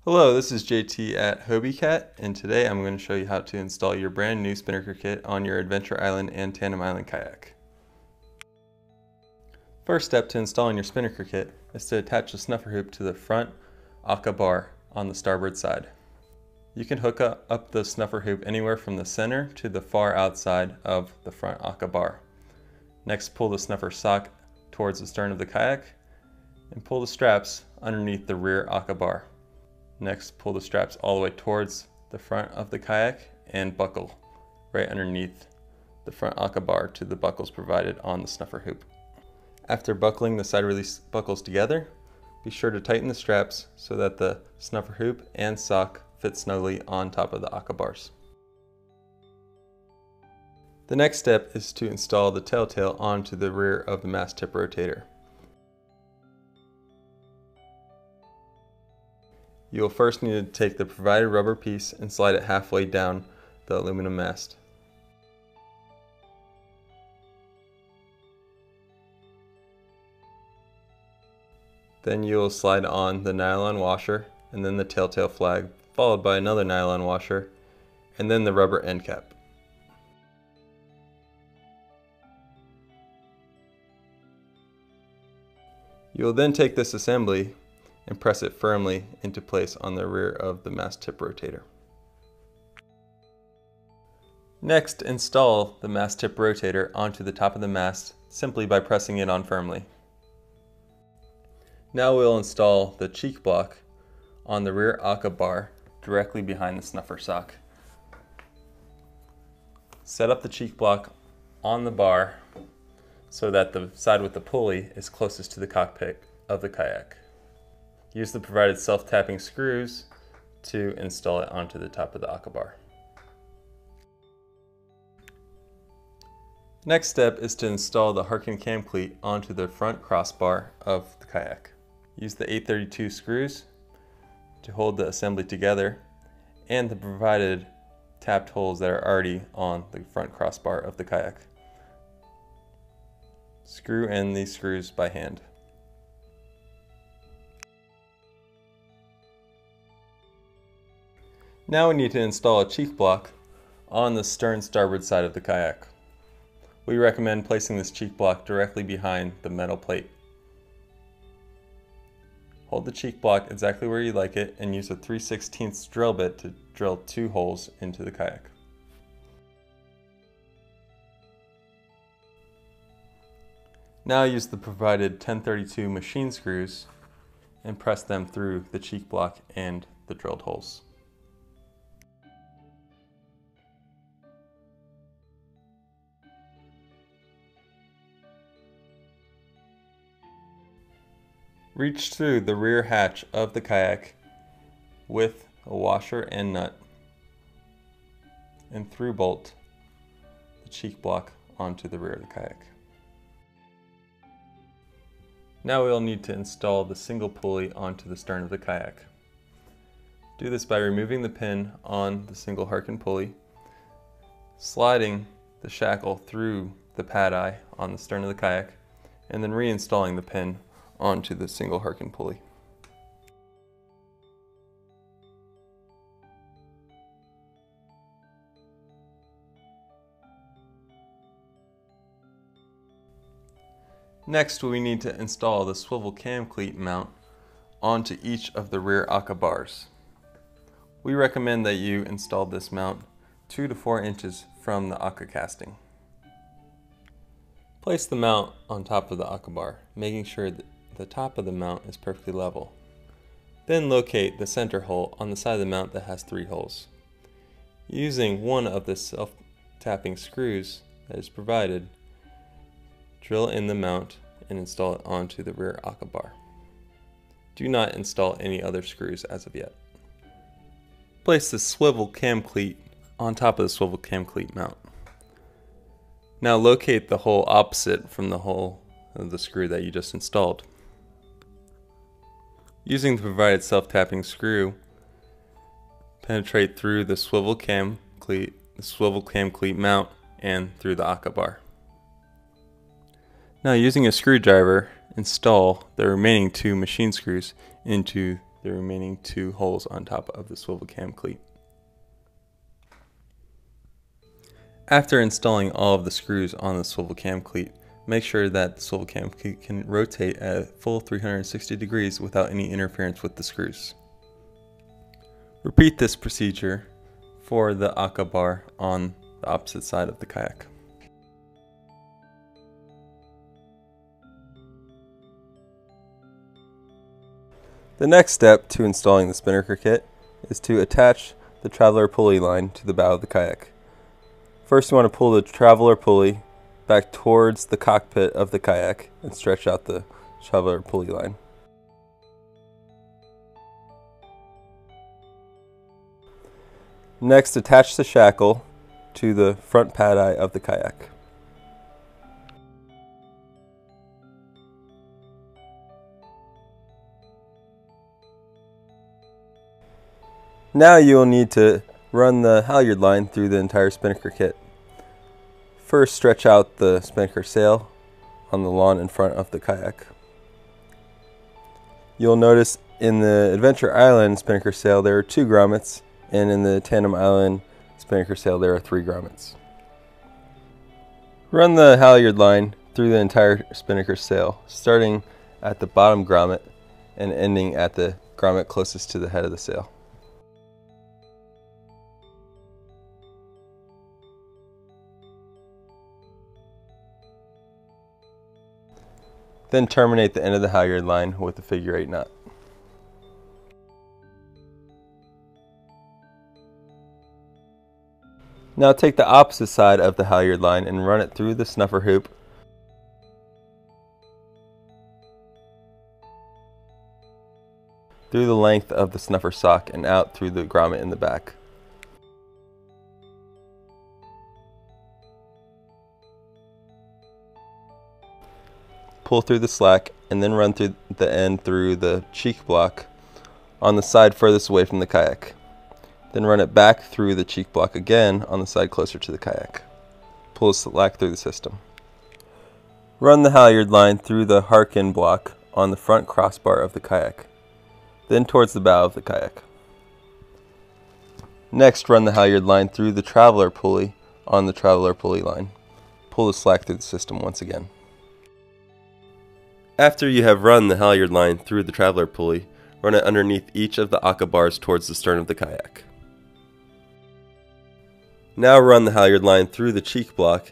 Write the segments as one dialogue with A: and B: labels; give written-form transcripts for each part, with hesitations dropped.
A: Hello, this is JT at Hobie Cat, and today I'm going to show you how to install your brand new spinnaker kit on your Adventure Island and Tandem Island kayak. First step to installing your spinnaker kit is to attach the snuffer hoop to the front Aka bar on the starboard side. You can hook up the snuffer hoop anywhere from the center to the far outside of the front Aka bar. Next, pull the snuffer sock towards the stern of the kayak and pull the straps underneath the rear Aka bar. Next, pull the straps all the way towards the front of the kayak and buckle right underneath the front Aka bar to the buckles provided on the snuffer hoop. After buckling the side release buckles together, be sure to tighten the straps so that the snuffer hoop and sock fit snugly on top of the Aka bars. The next step is to install the telltale onto the rear of the mast tip rotator. You will first need to take the provided rubber piece and slide it halfway down the aluminum mast. Then you will slide on the nylon washer and then the telltale flag, followed by another nylon washer and then the rubber end cap. You will then take this assembly and press it firmly into place on the rear of the mast tip rotator. Next, install the mast tip rotator onto the top of the mast simply by pressing it on firmly. Now we'll install the cheek block on the rear Aka bar directly behind the snuffer sock. Set up the cheek block on the bar so that the side with the pulley is closest to the cockpit of the kayak. Use the provided self-tapping screws to install it onto the top of the Aka bar. Next step is to install the Harken cam cleat onto the front crossbar of the kayak. Use the 832 screws to hold the assembly together and the provided tapped holes that are already on the front crossbar of the kayak. Screw in these screws by hand. Now we need to install a cheek block on the stern starboard side of the kayak. We recommend placing this cheek block directly behind the metal plate. Hold the cheek block exactly where you like it and use a 3/16 drill bit to drill 2 holes into the kayak. Now use the provided 1032 machine screws and press them through the cheek block and the drilled holes. Reach through the rear hatch of the kayak with a washer and nut and through bolt the cheek block onto the rear of the kayak. Now we'll need to install the single pulley onto the stern of the kayak. Do this by removing the pin on the single Harken pulley, sliding the shackle through the pad eye on the stern of the kayak, and then reinstalling the pin onto the single Harken pulley. Next, we need to install the swivel cam cleat mount onto each of the rear Aka bars. We recommend that you install this mount 2 to 4 inches from the Aka casting. Place the mount on top of the Aka bar, making sure that the top of the mount is perfectly level. Then locate the center hole on the side of the mount that has 3 holes. Using one of the self-tapping screws that is provided, drill in the mount and install it onto the rear Aka bar. Do not install any other screws as of yet. Place the swivel cam cleat on top of the swivel cam cleat mount. Now locate the hole opposite from the hole of the screw that you just installed. Using the provided self-tapping screw, penetrate through the swivel cam cleat mount and through the Aka bar. Now using a screwdriver, install the remaining 2 machine screws into the remaining 2 holes on top of the swivel cam cleat. After installing all of the screws on the swivel cam cleat, make sure that the swivel cam cleat can rotate at a full 360 degrees without any interference with the screws. Repeat this procedure for the Aka bar on the opposite side of the kayak. The next step to installing the spinnaker kit is to attach the traveler pulley line to the bow of the kayak. First, you want to pull the traveler pulley back towards the cockpit of the kayak and stretch out the traveler pulley line. Next, attach the shackle to the front pad eye of the kayak. Now you will need to run the halyard line through the entire spinnaker kit. First, stretch out the spinnaker sail on the lawn in front of the kayak. You'll notice in the Adventure Island spinnaker sail there are 2 grommets, and in the Tandem Island spinnaker sail there are 3 grommets. Run the halyard line through the entire spinnaker sail, starting at the bottom grommet and ending at the grommet closest to the head of the sail. Then terminate the end of the halyard line with a figure 8 knot. Now take the opposite side of the halyard line and run it through the snuffer hoop through the length of the snuffer sock and out through the grommet in the back. Pull through the slack and then run through the end through the cheek block on the side furthest away from the kayak. Then run it back through the cheek block again on the side closer to the kayak. Pull the slack through the system. Run the halyard line through the harken block on the front crossbar of the kayak, then towards the bow of the kayak. Next, run the halyard line through the traveler pulley on the traveler pulley line. Pull the slack through the system once again. After you have run the halyard line through the traveler pulley, run it underneath each of the Aka bars towards the stern of the kayak. Now run the halyard line through the cheek block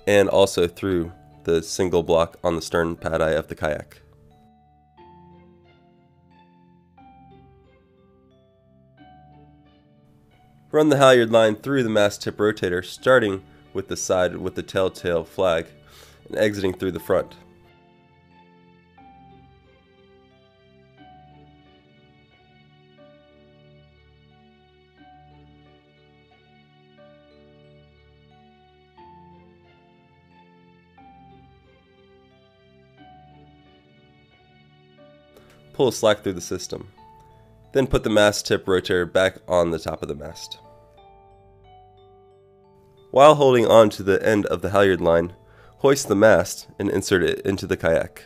A: and also through the single block on the stern pad eye of the kayak. Run the halyard line through the mast tip rotator, starting with the side with the telltale flag and exiting through the front. Pull a slack through the system. Then put the mast tip rotator back on the top of the mast. While holding on to the end of the halyard line, hoist the mast and insert it into the kayak.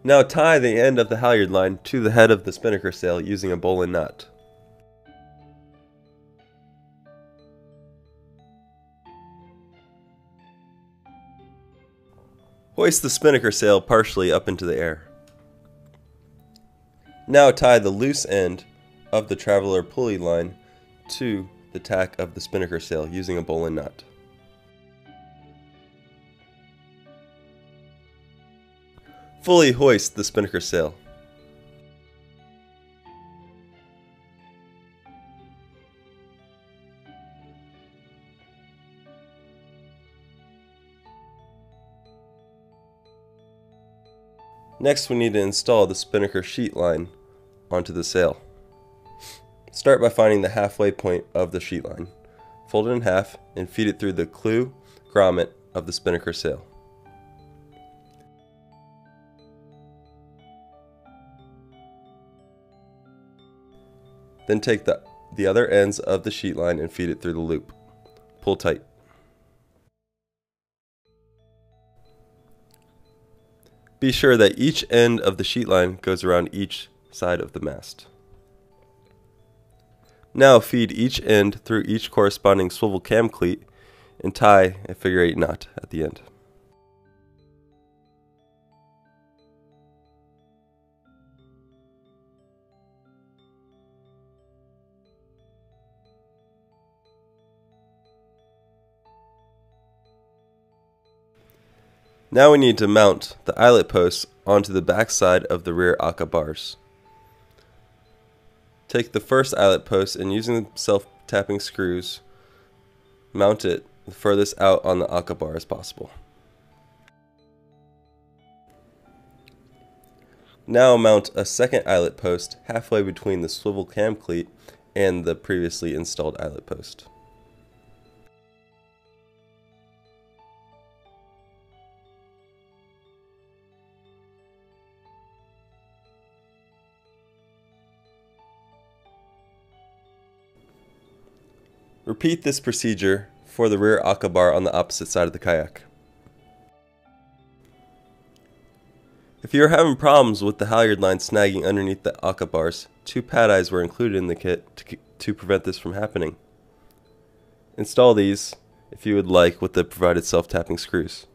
A: Now tie the end of the halyard line to the head of the spinnaker sail using a bowline knot. Hoist the spinnaker sail partially up into the air. Now tie the loose end of the traveler pulley line to the tack of the spinnaker sail using a bowline knot. Fully hoist the spinnaker sail. Next, we need to install the spinnaker sheet line onto the sail. Start by finding the halfway point of the sheet line. Fold it in half and feed it through the clew grommet of the spinnaker sail. Then take the
B: the other ends of the sheet line and feed it through the loop. Pull tight. Be sure that each end of the sheet line goes around each side of the mast. Now feed each end through each corresponding swivel cam cleat and tie a figure-8 knot at the end. Now we need to mount the eyelet posts onto the back side of the rear aka bars. Take the first eyelet post and using the self-tapping screws, mount it the furthest out on the aka bar as possible. Now mount a second eyelet post halfway between the swivel cam cleat and the previously installed eyelet post. Repeat this procedure for the rear aka bar on the opposite side of the kayak. If you are having problems with the halyard line snagging underneath the aka bars, 2 pad eyes were included in the kit to prevent this from happening. Install these, if you would like, with the provided self-tapping screws.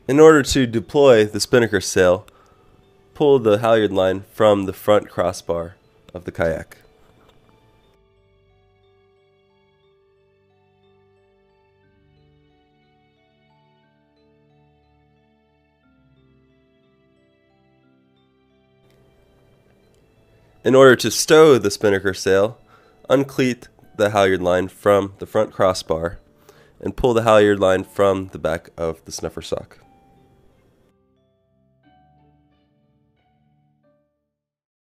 B: In order to deploy the spinnaker sail, pull the halyard line from the front crossbar of the kayak. In order to stow the spinnaker sail, uncleat the halyard line from the front crossbar and pull the halyard line from the back of the snuffer sock.